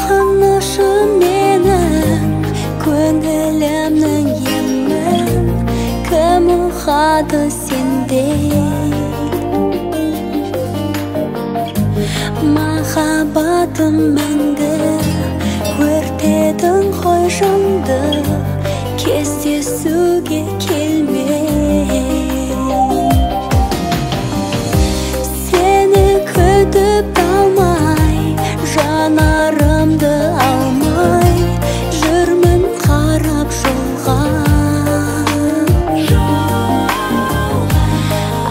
Сағынышым менің, көңілімнің емін, кім ұғады сендей? Махаббатым мәңгі, өртедің ғой жанды, кездесуге келмей. Сені күтіп алмай, жанарымды алмай, жүрмін қарап жолға.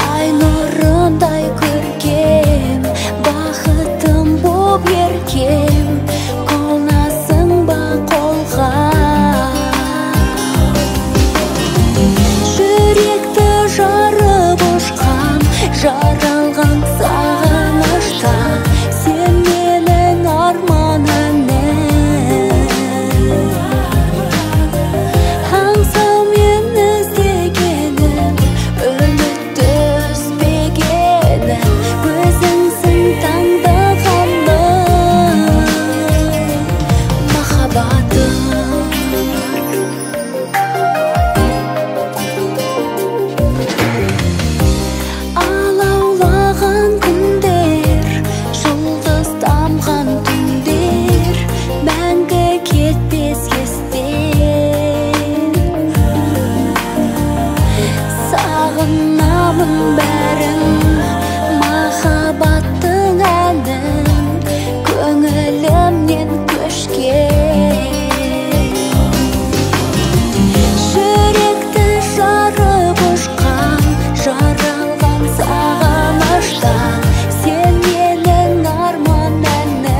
Ай нұрындай көркем, бақытым боп еркем, қолнасың ба қолға? Жүректі жарып ұшқан, жаралған сағыныштан, сен менің арманымның. Аңсаумен іздегенім, үмітті үзбегенім, өзіңсің таңдағаным, махаббатым. Алаулаған күндер, жұлдыз тамған түндер, мәңгі кетпес естен. Сағынамын бәрін, махаббаттың әнін, көңілімнен көшкен. Жүректі жарып ұшқан, жаралған сағыныштан, сен менің арманымның.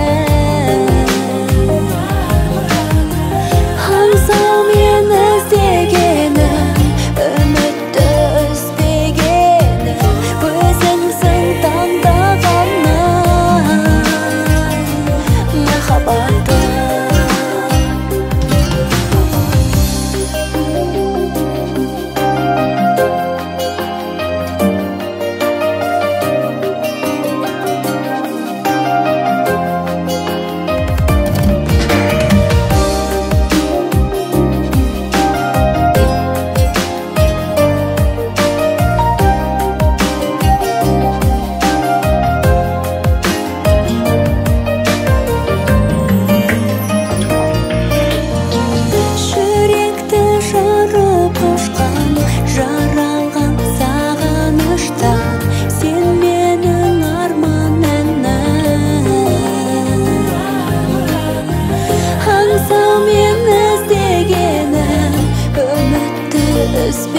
Аңсаумен іздегенім, үмітті үзбегенім, өзіңсің таңдағаным, махаббатым. Жүректі жарып ұшқан, жаралған сағыныштан, сен менің арманымның. Аңсаумен іздегенім, үмітті үзбегенім,